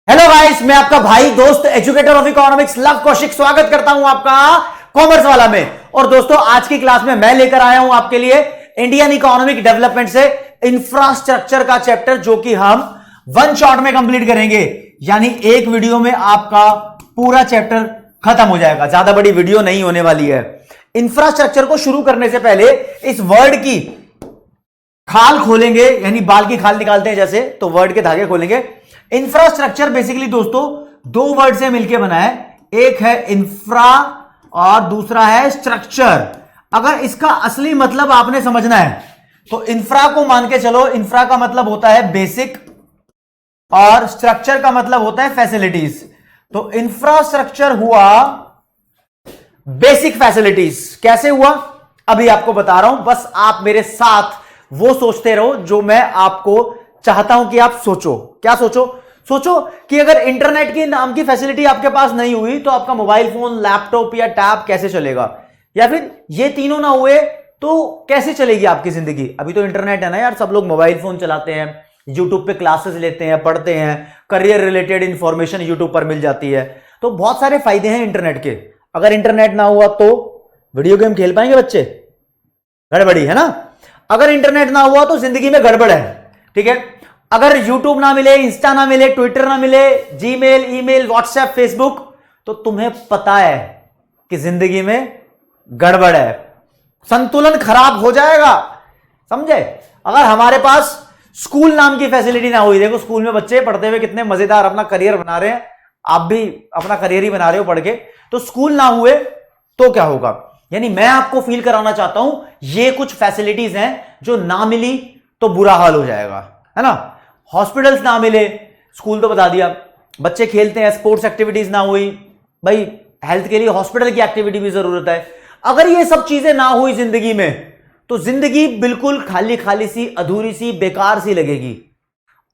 Hello guys, मैं आपका भाई दोस्त educator of economics love Kaushik स्वागत करता हूं आपका कॉमर्स वाला में। और दोस्तों, आज की क्लास में मैं लेकर आया हूं आपके लिए इंडियन इकोनॉमिक डेवलपमेंट से इंफ्रास्ट्रक्चर का चैप्टर, जो कि हम वन शॉट में कंप्लीट करेंगे। यानी एक वीडियो में आपका पूरा चैप्टर खत्म हो जाएगा, ज्यादा बड़ी वीडियो नहीं होने वाली है। इंफ्रास्ट्रक्चर को शुरू करने से पहले इस वर्ड की खाल खोलेंगे, यानी बाल की खाल निकालते हैं जैसे, तो वर्ड के धागे खोलेंगे। इंफ्रास्ट्रक्चर बेसिकली दोस्तों दो वर्ड से मिलकर बना है, एक है इंफ्रा और दूसरा है स्ट्रक्चर। अगर इसका असली मतलब आपने समझना है तो इंफ्रा को मान के चलो। इंफ्रा का मतलब होता है बेसिक और स्ट्रक्चर का मतलब होता है फैसिलिटीज। तो इंफ्रास्ट्रक्चर हुआ बेसिक फैसिलिटीज। कैसे हुआ अभी आपको बता रहा हूं, बस आप मेरे साथ वो सोचते रहो जो मैं आपको चाहता हूं कि आप सोचो। क्या सोचो? सोचो कि अगर इंटरनेट की नाम की फैसिलिटी आपके पास नहीं हुई तो आपका मोबाइल फोन, लैपटॉप या टैब कैसे चलेगा? या फिर ये तीनों ना हुए तो कैसे चलेगी आपकी जिंदगी? अभी तो इंटरनेट है ना यार, सब लोग मोबाइल फोन चलाते हैं, यूट्यूब पे क्लासेस लेते हैं, पढ़ते हैं, करियर रिलेटेड इंफॉर्मेशन यूट्यूब पर मिल जाती है। तो बहुत सारे फायदे हैं इंटरनेट के। अगर इंटरनेट ना हुआ तो वीडियो गेम खेल पाएंगे बच्चे? गड़बड़ी है ना। अगर इंटरनेट ना हुआ तो जिंदगी में गड़बड़ है, ठीक है। अगर यूट्यूब ना मिले, इंस्टा ना मिले, ट्विटर ना मिले, जीमेल, ईमेल, व्हाट्सएप, फेसबुक, तो तुम्हें पता है कि जिंदगी में गड़बड़ है, संतुलन खराब हो जाएगा, समझे। अगर हमारे पास स्कूल नाम की फैसिलिटी ना हुई, देखो स्कूल में बच्चे पढ़ते हुए कितने मजेदार अपना करियर बना रहे हैं, आप भी अपना करियर ही बना रहे हो पढ़ के, तो स्कूल ना हुए तो क्या होगा? यानी मैं आपको फील कराना चाहता हूं ये कुछ फैसिलिटीज हैं जो ना मिली तो बुरा हाल हो जाएगा, है ना। हॉस्पिटल्स ना मिले, स्कूल तो बता दिया, बच्चे खेलते हैं, स्पोर्ट्स एक्टिविटीज ना हुई, भाई हेल्थ के लिए हॉस्पिटल की एक्टिविटी भी जरूरत है। अगर ये सब चीजें ना हुई जिंदगी में तो जिंदगी बिल्कुल खाली खाली सी, अधूरी सी, बेकार सी लगेगी।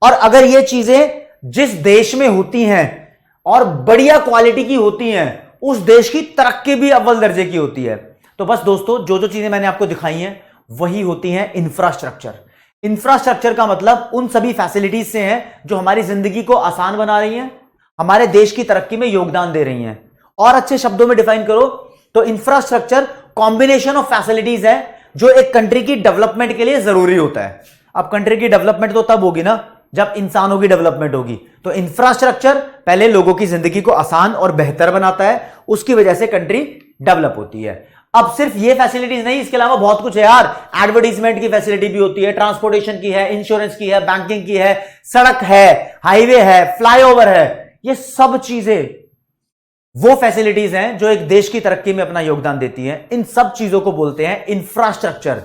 और अगर ये चीजें जिस देश में होती हैं और बढ़िया क्वालिटी की होती हैं, उस देश की तरक्की भी अव्वल दर्जे की होती है। तो बस दोस्तों, जो जो चीजें मैंने आपको दिखाई हैं वही होती हैं इंफ्रास्ट्रक्चर। इंफ्रास्ट्रक्चर का मतलब उन सभी फैसिलिटीज से है जो हमारी जिंदगी को आसान बना रही हैं, हमारे देश की तरक्की में योगदान दे रही हैं। और अच्छे शब्दों में डिफाइन करो तो इंफ्रास्ट्रक्चर कॉम्बिनेशन ऑफ फैसिलिटीज है जो एक कंट्री की डेवलपमेंट के लिए जरूरी होता है। अब कंट्री की डेवलपमेंट तो तब होगी ना जब इंसानों की डेवलपमेंट होगी। तो इंफ्रास्ट्रक्चर पहले लोगों की जिंदगी को आसान और बेहतर बनाता है, उसकी वजह से कंट्री डेवलप होती है। अब सिर्फ ये फैसिलिटीज नहीं, इसके अलावा बहुत कुछ है यार। एडवर्टाइजमेंट की फैसिलिटी भी होती है, ट्रांसपोर्टेशन की है, इंश्योरेंस की है, बैंकिंग की है, सड़क है, हाईवे है, फ्लाईओवर है। ये सब चीजें वो फैसिलिटीज हैं जो एक देश की तरक्की में अपना योगदान देती हैं। इन सब चीजों को बोलते हैं इंफ्रास्ट्रक्चर।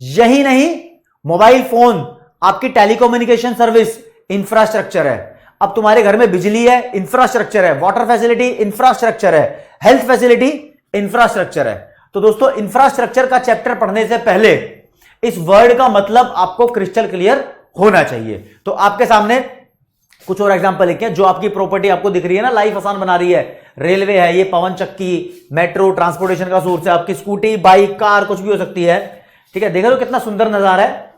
यही नहीं, मोबाइल फोन, आपकी टेलीकम्युनिकेशन सर्विस इंफ्रास्ट्रक्चर है। अब तुम्हारे घर में बिजली है, इंफ्रास्ट्रक्चर है। वाटर फैसिलिटी इंफ्रास्ट्रक्चर है। हेल्थ फैसिलिटी इंफ्रास्ट्रक्चर है। तो दोस्तों, इंफ्रास्ट्रक्चर का चैप्टर पढ़ने से पहले इस वर्ड का मतलब आपको क्रिस्टल क्लियर होना चाहिए। तो आपके सामने कुछ और एग्जांपल लिखे जो आपकी प्रॉपर्टी आपको दिख रही है ना, लाइफ आसान बना रही है। रेलवे है, ये पवन चक्की, मेट्रो ट्रांसपोर्टेशन का सोर्स है, आपकी स्कूटी, बाइक, कार कुछ भी हो सकती है, ठीक है। देख रहे हो कितना सुंदर नजारा है।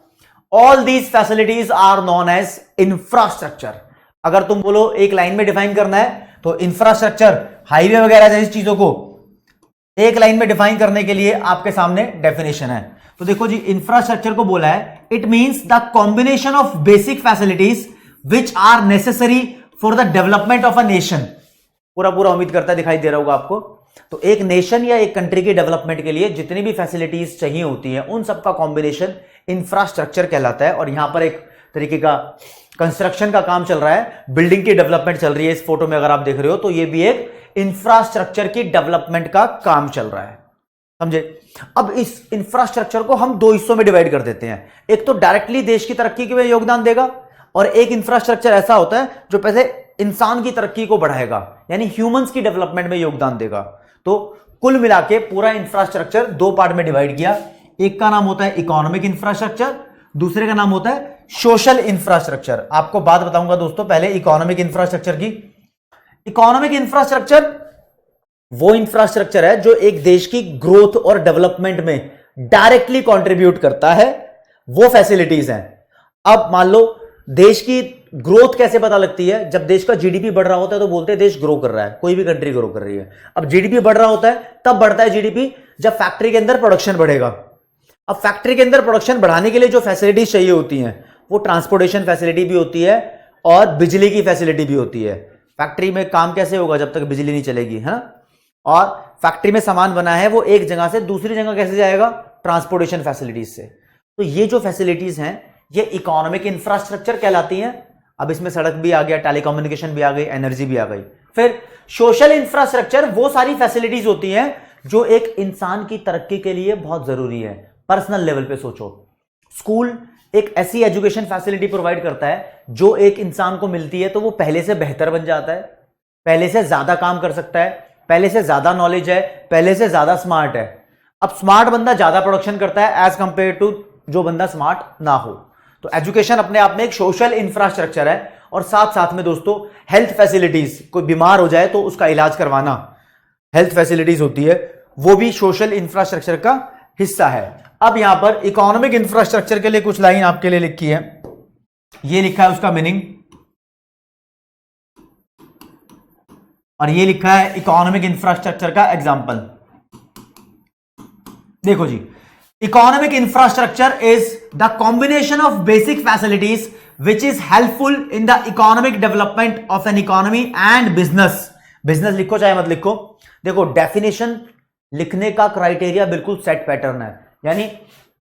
All these facilities are known as infrastructure. अगर तुम बोलो एक लाइन में डिफाइन करना है तो इंफ्रास्ट्रक्चर, हाईवे वगैरह जैसी चीजों को एक लाइन में डिफाइन करने के लिए आपके सामने डेफिनेशन है। तो देखो जी, इंफ्रास्ट्रक्चर को बोला है it means the combination of basic facilities which are necessary for the development of a nation. पूरा पूरा उम्मीद करता है दिखाई दे रहा होगा आपको। तो एक नेशन या एक कंट्री की डेवलपमेंट के लिए जितनी भी फैसिलिटीज चाहिए होती हैं, उन सबका कॉम्बिनेशन इंफ्रास्ट्रक्चर कहलाता है। और यहां पर एक तरीके का कंस्ट्रक्शन का काम चल रहा है, बिल्डिंग की डेवलपमेंट चल रही है। इस फोटो में अगर आप देख रहे हो तो ये भी एक इंफ्रास्ट्रक्चर की डेवलपमेंट का काम चल रहा है, समझे। अब इस इंफ्रास्ट्रक्चर को हम दो हिस्सों में डिवाइड कर देते हैं। एक तो डायरेक्टली देश की तरक्की के में योगदान देगा, और एक इंफ्रास्ट्रक्चर ऐसा होता है जो पहले इंसान की तरक्की को बढ़ाएगा, यानी ह्यूमंस की डेवलपमेंट में योगदान देगा। तो कुल मिला के पूरा इंफ्रास्ट्रक्चर दो पार्ट में डिवाइड किया। एक का नाम होता है इकोनॉमिक इंफ्रास्ट्रक्चर, दूसरे का नाम होता है सोशल इंफ्रास्ट्रक्चर। आपको बात बताऊंगा दोस्तों पहले इकोनॉमिक इंफ्रास्ट्रक्चर की। इकोनॉमिक इंफ्रास्ट्रक्चर वो इंफ्रास्ट्रक्चर है जो एक देश की ग्रोथ और डेवलपमेंट में डायरेक्टली कंट्रीब्यूट करता है, वो फैसिलिटीज हैं। अब मान लो देश की ग्रोथ कैसे पता लगती है? जब देश का जीडीपी बढ़ रहा होता है तो बोलते हैं देश ग्रो कर रहा है, कोई भी कंट्री ग्रो कर रही है। अब जीडीपी बढ़ रहा होता है तब बढ़ता है जीडीपी जब फैक्ट्री के अंदर प्रोडक्शन बढ़ेगा। अब फैक्ट्री के अंदर प्रोडक्शन बढ़ाने के लिए जो फैसिलिटीज चाहिए होती हैं वो ट्रांसपोर्टेशन फैसिलिटी भी होती है और बिजली की फैसिलिटी भी होती है। फैक्ट्री में काम कैसे होगा जब तक बिजली नहीं चलेगी, है ना? और फैक्ट्री में सामान बना है वो एक जगह से दूसरी जगह कैसे जाएगा? ट्रांसपोर्टेशन फैसिलिटीज से। तो ये जो फैसिलिटीज हैं ये इकोनॉमिक इंफ्रास्ट्रक्चर कहलाती हैं। अब इसमें सड़क भी आ गया, टेलीकम्युनिकेशन भी आ गई, एनर्जी भी आ गई। फिर सोशल इंफ्रास्ट्रक्चर वो सारी फैसिलिटीज होती हैं जो एक इंसान की तरक्की के लिए बहुत जरूरी है। पर्सनल लेवल पे सोचो, स्कूल एक ऐसी एजुकेशन फैसिलिटी प्रोवाइड करता है जो एक इंसान को मिलती है तो वो पहले से बेहतर बन जाता है, पहले से ज्यादा काम कर सकता है, पहले से ज्यादा नॉलेज है, पहले से ज्यादा स्मार्ट है। अब स्मार्ट बंदा ज्यादा प्रोडक्शन करता है एज कंपेयर टू जो बंदा स्मार्ट ना हो। तो एजुकेशन अपने आप में एक सोशल इंफ्रास्ट्रक्चर है। और साथ साथ में दोस्तों हेल्थ फैसिलिटीज, कोई बीमार हो जाए तो उसका इलाज करवाना, हेल्थ फैसिलिटीज होती है, वो भी सोशल इंफ्रास्ट्रक्चर का हिस्सा है। अब यहां पर इकोनॉमिक इंफ्रास्ट्रक्चर के लिए कुछ लाइन आपके लिए लिखी है, ये लिखा है उसका मीनिंग और ये लिखा है इकोनॉमिक इंफ्रास्ट्रक्चर का एग्जांपल। देखो जी, economic infrastructure is the combination of basic facilities which is helpful in the economic development of an economy and business. Business लिखो चाहे मत लिखो, देखो डेफिनेशन लिखने का क्राइटेरिया बिल्कुल सेट पैटर्न है। यानी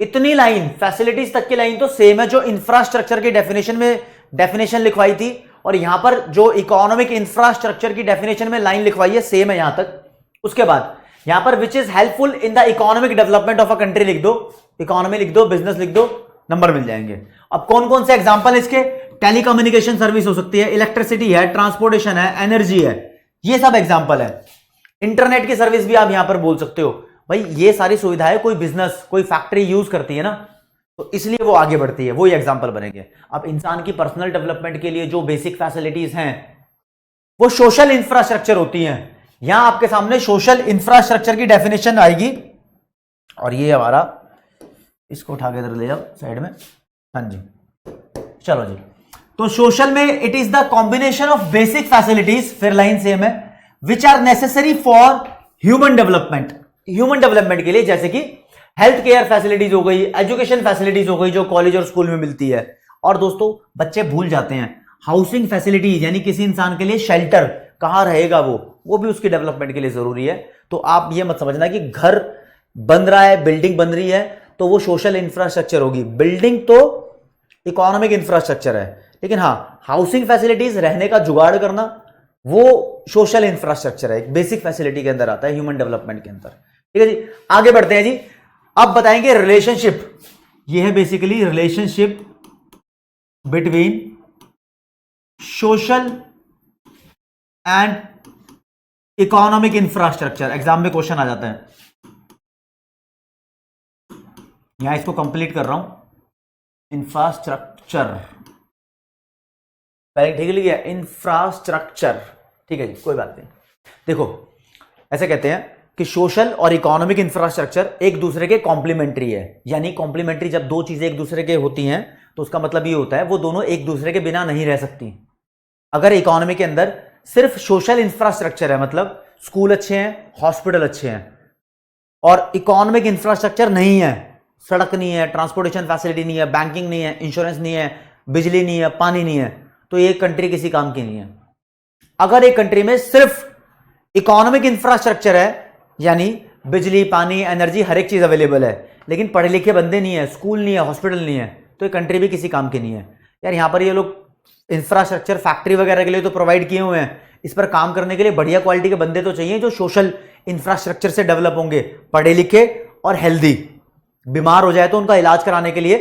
इतनी लाइन, फैसिलिटीज तक की लाइन तो सेम है जो इंफ्रास्ट्रक्चर की डेफिनेशन में डेफिनेशन लिखवाई थी, और यहां पर जो इकोनॉमिक इंफ्रास्ट्रक्चर की डेफिनेशन में लाइन लिखवाई है सेम है यहां तक। उसके बाद यहां पर विच is helpful in the economic development of a country लिख दो, इकोनॉमी लिख दो, बिजनेस लिख दो, नंबर मिल जाएंगे। अब कौन कौन से एग्जांपल इसके? टेलीकम्युनिकेशन सर्विस हो सकती है, इलेक्ट्रिसिटी है, ट्रांसपोर्टेशन है, एनर्जी है, ये सब एग्जांपल है। इंटरनेट की सर्विस भी आप यहां पर बोल सकते हो। भाई ये सारी सुविधाएं कोई बिजनेस, कोई फैक्ट्री यूज करती है ना, तो इसलिए वो आगे बढ़ती है, वो ही एग्जांपल बनेंगे। अब इंसान की पर्सनल डेवलपमेंट के लिए जो बेसिक फैसिलिटीज हैं वो सोशल इंफ्रास्ट्रक्चर होती हैं। यहां आपके सामने सोशल इंफ्रास्ट्रक्चर की डेफिनेशन आएगी, और ये हमारा, इसको उठा के इधर ले जाओ साइड में, हाँ जी, चलो जी। तो सोशल में it is the combination of basic facilities, फिर लाइन सेम है, which are necessary for human development. Human development के लिए जैसे कि हेल्थ केयर फैसिलिटीज हो गई, एजुकेशन फैसिलिटीज हो गई जो कॉलेज और स्कूल में मिलती है। और दोस्तों बच्चे भूल जाते हैं, हाउसिंग फैसिलिटीज यानी किसी इंसान के लिए शेल्टर, कहां रहेगा वो भी उसकी डेवलपमेंट के लिए जरूरी है। तो आप ये मत समझना कि घर बन रहा है, बिल्डिंग बन रही है तो वो सोशल इंफ्रास्ट्रक्चर होगी। बिल्डिंग तो इकोनॉमिक इंफ्रास्ट्रक्चर है, लेकिन हाँ हाउसिंग फैसिलिटीज, रहने का जुगाड़ करना, वो सोशल इंफ्रास्ट्रक्चर है, एक बेसिक फैसिलिटी के अंदर आता है ह्यूमन डेवलपमेंट के अंदर। ठीक है जी, आगे बढ़ते हैं जी। अब बताएंगे रिलेशनशिप, ये है basically relationship between social and economic infrastructure. Exam में क्वेश्चन आ जाता है, यहां इसको कंप्लीट कर रहा हूं, इंफ्रास्ट्रक्चर, पहले ठीक लिख गया, इंफ्रास्ट्रक्चर, ठीक है जी, कोई बात नहीं। देखो ऐसे कहते हैं कि सोशल और इकोनॉमिक इंफ्रास्ट्रक्चर एक दूसरे के कॉम्प्लीमेंट्री है। यानी कॉम्प्लीमेंट्री, जब दो चीजें एक दूसरे के होती हैं तो उसका मतलब ये होता है वो दोनों एक दूसरे के बिना नहीं रह सकती। अगर इकोनॉमी के अंदर सिर्फ सोशल इंफ्रास्ट्रक्चर है, मतलब स्कूल अच्छे हैं, हॉस्पिटल अच्छे हैं, और इकोनॉमिक इंफ्रास्ट्रक्चर नहीं है, सड़क नहीं है, ट्रांसपोर्टेशन फैसिलिटी नहीं है, बैंकिंग नहीं है, इंश्योरेंस नहीं है, बिजली नहीं है, पानी नहीं है, तो ये कंट्री किसी काम की नहीं है। अगर एक कंट्री में सिर्फ इकोनॉमिक इंफ्रास्ट्रक्चर है, यानी बिजली, पानी, एनर्जी, हर एक चीज अवेलेबल है, लेकिन पढ़े लिखे बंदे नहीं है, स्कूल नहीं है, हॉस्पिटल नहीं है, तो ये कंट्री भी किसी काम की नहीं है। यार यहां पर ये लोग इंफ्रास्ट्रक्चर फैक्ट्री वगैरह के लिए तो प्रोवाइड किए हुए हैं, इस पर काम करने के लिए बढ़िया क्वालिटी के बंदे तो चाहिए जो सोशल इंफ्रास्ट्रक्चर से डेवलप होंगे, पढ़े लिखे और हेल्दी। बीमार हो जाए तो उनका इलाज कराने के लिए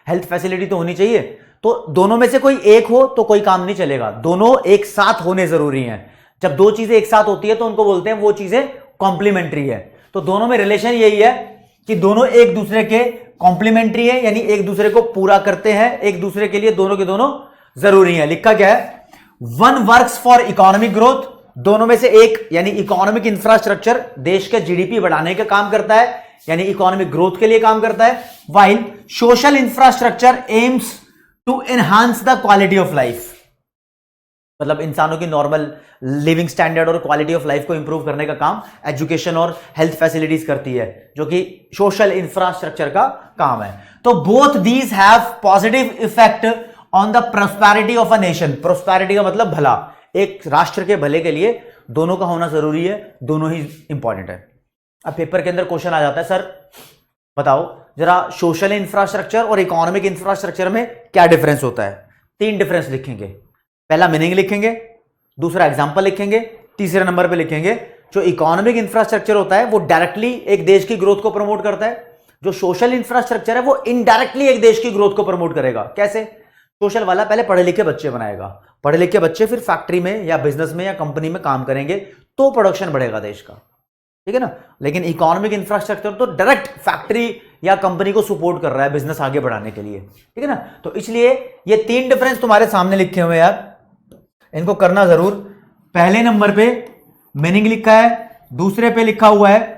हेल्थ फैसिलिटी तो होनी चाहिए। तो दोनों में से कोई एक हो तो कोई काम नहीं चलेगा, दोनों एक साथ होने जरूरी हैं। जब दो चीजें एक साथ होती है तो उनको बोलते हैं वो चीजें कॉम्प्लीमेंट्री है। तो दोनों में रिलेशन यही है कि दोनों एक दूसरे के कॉम्प्लीमेंट्री है, यानी एक दूसरे को पूरा करते हैं, एक दूसरे के लिए दोनों के दोनों जरूरी है। लिखा क्या है? One works for economic growth, दोनों में से एक यानी इकोनॉमिक इंफ्रास्ट्रक्चर देश के जीडीपी बढ़ाने का काम करता है, यानी इकोनॉमिक ग्रोथ के लिए काम करता है, while social infrastructure aims to enhance the quality of life. मतलब इंसानों की नॉर्मल लिविंग स्टैंडर्ड और क्वालिटी ऑफ लाइफ को इंप्रूव करने का काम एजुकेशन और हेल्थ फैसिलिटीज करती है, जो कि सोशल इंफ्रास्ट्रक्चर का काम है। तो both these have positive effect on the prosperity of a nation. Prosperity का मतलब भला, एक राष्ट्र के भले के लिए दोनों का होना जरूरी है, दोनों ही इंपॉर्टेंट है। अब पेपर के अंदर क्वेश्चन आ जाता है, सर बताओ जरा सोशल इंफ्रास्ट्रक्चर और इकोनॉमिक इंफ्रास्ट्रक्चर में क्या डिफरेंस होता है। 3 डिफरेंस लिखेंगे, पहला मीनिंग लिखेंगे, दूसरा एग्जांपल लिखेंगे, तीसरे नंबर पे लिखेंगे जो इकोनॉमिक इंफ्रास्ट्रक्चर होता है वो डायरेक्टली एक देश की ग्रोथ को प्रमोट करता है, जो सोशल इंफ्रास्ट्रक्चर है वो इनडायरेक्टली एक देश की ग्रोथ को प्रमोट करेगा। कैसे? सोशल वाला पहले पढ़े लिखे बच्चे बनाएगा, पढ़े लिखे बच्चे फिर फैक्ट्री में या बिजनेस में या कंपनी में काम करेंगे तो प्रोडक्शन बढ़ेगा देश का, ठीक है ना। लेकिन इकोनॉमिक इंफ्रास्ट्रक्चर तो डायरेक्ट फैक्ट्री या कंपनी को सपोर्ट कर रहा है बिजनेस आगे बढ़ाने के लिए, ठीक है ना। तो इसलिए ये 3 डिफरेंस तुम्हारे सामने लिखे हुए यार, इनको करना जरूर। पहले नंबर पे मीनिंग लिखा है, दूसरे पे लिखा हुआ है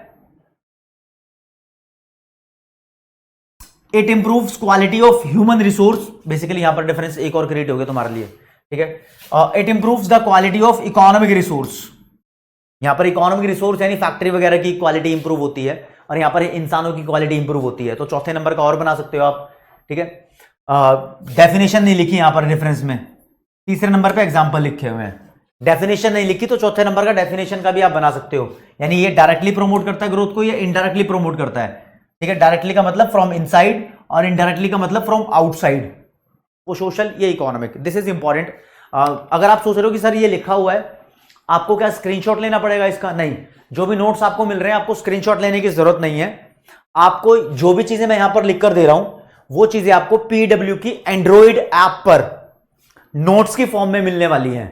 it improves quality of human resource. Basically यहां पर डिफरेंस एक और क्रिएट हो गया तुम्हारे लिए, ठीक है। It improves the quality of economic resource. यहां पर इकोनॉमिक रिसोर्स यानी फैक्ट्री वगैरह की क्वालिटी इंप्रूव होती है और यहां पर इंसानों की क्वालिटी इंप्रूव होती है। तो चौथे नंबर का और बना सकते हो आप, ठीक है। डेफिनेशन नहीं लिखी यहां पर डिफरेंस में, तीसरे नंबर पे एग्जांपल लिखे हुए हैं। डेफिनेशन नहीं लिखी तो चौथे नंबर का डेफिनेशन का भी आप बना सकते हो, यानी ये डायरेक्टली प्रमोट करता है ग्रोथ को या इनडायरेक्टली प्रमोट करता है, ठीक है। डायरेक्टली का मतलब फ्रॉम इनसाइड और इनडायरेक्टली का मतलब फ्रॉम आउटसाइड, वो सोशल ये इकोनॉमिक। This is important. अगर आप सोच रहे हो कि सर ये लिखा हुआ है आपको क्या स्क्रीनशॉट लेना पड़ेगा इसका, नहीं, जो भी नोट्स आपको मिल रहे हैं आपको स्क्रीनशॉट लेने की जरूरत नहीं है। आपको जो भी चीजें मैं यहां पर लिख कर दे रहा हूं वो चीजें आपको पीडब्ल्यू की एंड्रॉइड ऐप पर नोट्स की फॉर्म में मिलने वाली हैं।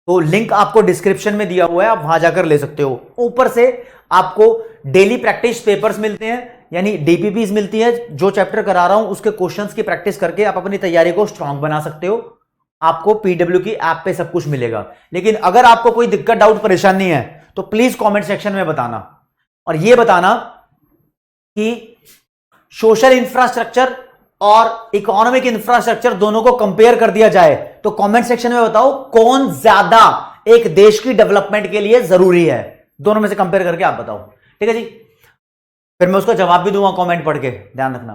तो लिंक आपको डिस्क्रिप्शन में दिया हुआ है, आप वहां जाकर ले सकते हो। ऊपर से आपको डेली प्रैक्टिस पेपर्स मिलते हैं, यानी डीपीपीज मिलती है। जो चैप्टर करा रहा हूं उसके क्वेश्चंस की प्रैक्टिस करके आप अपनी तैयारी को स्ट्रांग बना सकते हो। आपको पीडब्ल्यू की ऐप पे सब कुछ मिलेगा। लेकिन अगर आपको कोई दिक्कत डाउट परेशानी है तो प्लीज कमेंट सेक्शन में बताना, और यह बताना कि सोशल इंफ्रास्ट्रक्चर और इकोनॉमिक इंफ्रास्ट्रक्चर दोनों को कंपेयर कर दिया जाए तो कमेंट सेक्शन में बताओ कौन ज्यादा एक देश की डेवलपमेंट के लिए जरूरी है। दोनों में से कंपेयर करके आप बताओ, ठीक है जी। फिर मैं उसका जवाब भी दूंगा कमेंट पढ़ के, ध्यान रखना।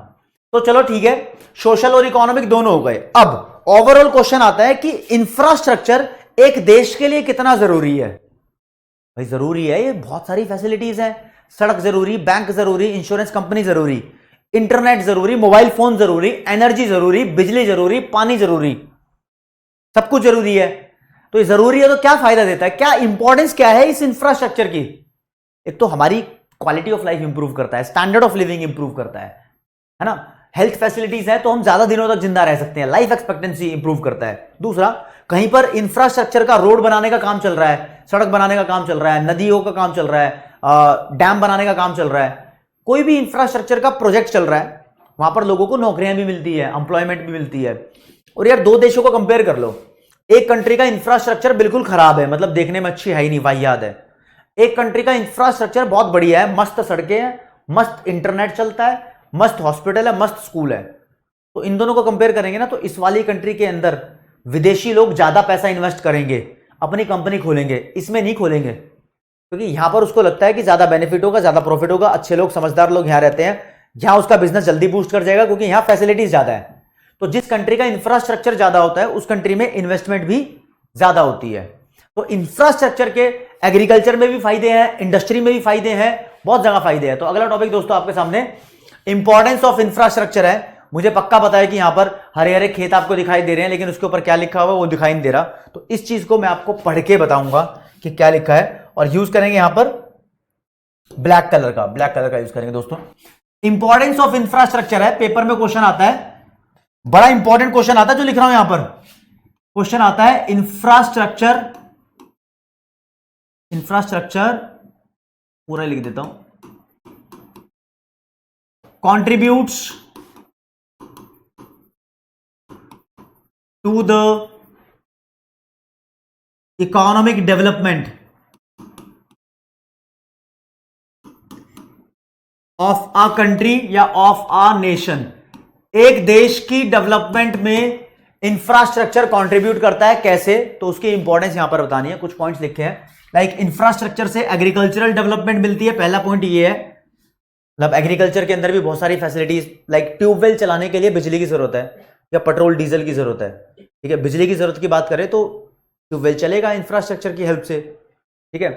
तो चलो ठीक है, सोशल और इकोनॉमिक दोनों हो गए। अब ओवरऑल क्वेश्चन आता है कि इंफ्रास्ट्रक्चर एक देश के लिए कितना जरूरी है। भाई जरूरी है, ये बहुत सारी फैसिलिटीज हैं। सड़क जरूरी, बैंक जरूरी, इंश्योरेंस कंपनी जरूरी, इंटरनेट जरूरी, मोबाइल फोन जरूरी, एनर्जी जरूरी, बिजली जरूरी, पानी जरूरी, सब कुछ जरूरी है। तो ये जरूरी है तो क्या फायदा देता है, क्या इंपॉर्टेंस क्या है इस इंफ्रास्ट्रक्चर की। एक तो हमारी क्वालिटी ऑफ लाइफ इंप्रूव करता है, स्टैंडर्ड ऑफ लिविंग इंप्रूव करता है ना। हेल्थ फैसिलिटीज है तो हम ज्यादा दिनों तक जिंदा रह सकते हैं, लाइफ एक्सपेक्टेंसी इंप्रूव करता है। दूसरा, कहीं पर इंफ्रास्ट्रक्चर का रोड बनाने का काम चल रहा है, सड़क बनाने का काम चल रहा है, नदियों का काम चल रहा है, डैम बनाने का काम चल रहा है, कोई भी इंफ्रास्ट्रक्चर का प्रोजेक्ट चल रहा है, वहां पर लोगों को नौकरियां भी मिलती है, एम्प्लॉयमेंट भी मिलती है। और यार दो देशों को कंपेयर कर लो, एक कंट्री का इंफ्रास्ट्रक्चर बिल्कुल खराब है, मतलब देखने में अच्छी है ही नहीं, वाहियात है। एक कंट्री का इंफ्रास्ट्रक्चर बहुत बढ़िया है, मस्त सड़कें हैं, मस्त इंटरनेट चलता है, मस्त हॉस्पिटल है, मस्त स्कूल है। तो इन दोनों को कंपेयर करेंगे ना तो इस वाली कंट्री के अंदर विदेशी लोग ज्यादा पैसा इन्वेस्ट करेंगे, अपनी कंपनी खोलेंगे, इसमें नहीं खोलेंगे क्योंकि यहां पर उसको लगता है कि ज्यादा बेनिफिट होगा, ज्यादा प्रॉफिट होगा, अच्छे लोग समझदार लोग यहां रहते हैं, जहां उसका बिजनेस जल्दी बूस्ट कर जाएगा क्योंकि यहां फैसिलिटीज ज्यादा है। तो जिस कंट्री का इंफ्रास्ट्रक्चर ज्यादा होता है उस कंट्री में इन्वेस्टमेंट भी ज्यादा होती है। तो इंफ्रास्ट्रक्चर के एग्रीकल्चर में भी फायदे हैं, इंडस्ट्री में भी फायदे हैं, बहुत जगह फायदे हैं। तो अगला टॉपिक दोस्तों आपके सामने इंपॉर्टेंस ऑफ इंफ्रास्ट्रक्चर है। मुझे पक्का पता है कि यहां पर हरे हरे खेत आपको दिखाई दे रहे हैं, लेकिन उसके ऊपर क्या लिखा हुआ है वो दिखाई नहीं दे रहा। तो इस चीज को मैं आपको पढ़ के बताऊंगा कि क्या लिखा है, और यूज करेंगे यहां पर ब्लैक कलर का यूज करेंगे दोस्तों। इंपॉर्टेंस ऑफ इंफ्रास्ट्रक्चर है, पेपर में क्वेश्चन आता है, बड़ा इंपॉर्टेंट क्वेश्चन आता है जो लिख रहा हूं यहां पर। क्वेश्चन आता है इंफ्रास्ट्रक्चर पूरा लिख देता हूं, contributes to the economic development of a country या of a nation। एक देश की डेवलपमेंट में इंफ्रास्ट्रक्चर कंट्रीब्यूट करता है कैसे, तो उसकी इंपॉर्टेंस यहां पर बतानी है। कुछ पॉइंट्स लिखे हैं, लाइक इंफ्रास्ट्रक्चर से एग्रीकल्चरल डेवलपमेंट मिलती है, पहला पॉइंट ये है। मतलब एग्रीकल्चर के अंदर भी बहुत सारी फैसिलिटीज, लाइक ट्यूबवेल चलाने के लिए बिजली की जरूरत है या पेट्रोल डीजल की जरूरत है, ठीक है। बिजली की जरूरत की बात करें तो ट्यूबवेल चलेगा इंफ्रास्ट्रक्चर की हेल्प से, ठीक है।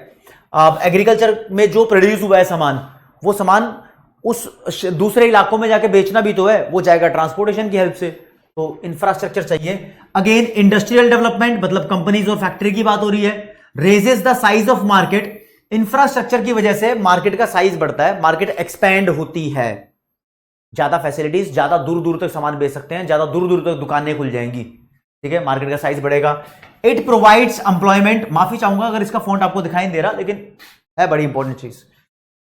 अब एग्रीकल्चर में जो प्रोड्यूस हुआ है सामान, वो सामान उस दूसरे इलाकों में जाके बेचना भी तो है, वो जाएगा ट्रांसपोर्टेशन की हेल्प से, तो इंफ्रास्ट्रक्चर चाहिए। अगेन इंडस्ट्रियल डेवलपमेंट, मतलब कंपनीज और फैक्ट्री की बात हो रही है। Raises the size of market, infrastructure की वजह से मार्केट का साइज बढ़ता है, मार्केट एक्सपैंड होती है, ज्यादा फैसिलिटीज, ज्यादा दूर दूर तक सामान बेच सकते हैं, ज्यादा दूर दूर तक दुकानें खुल जाएंगी, ठीक है, मार्केट का साइज बढ़ेगा। इट प्रोवाइड्स एम्प्लॉयमेंट, माफी चाहूंगा अगर इसका फॉन्ट आपको दिखाई नहीं दे रहा, लेकिन है बड़ी इंपॉर्टेंट चीज।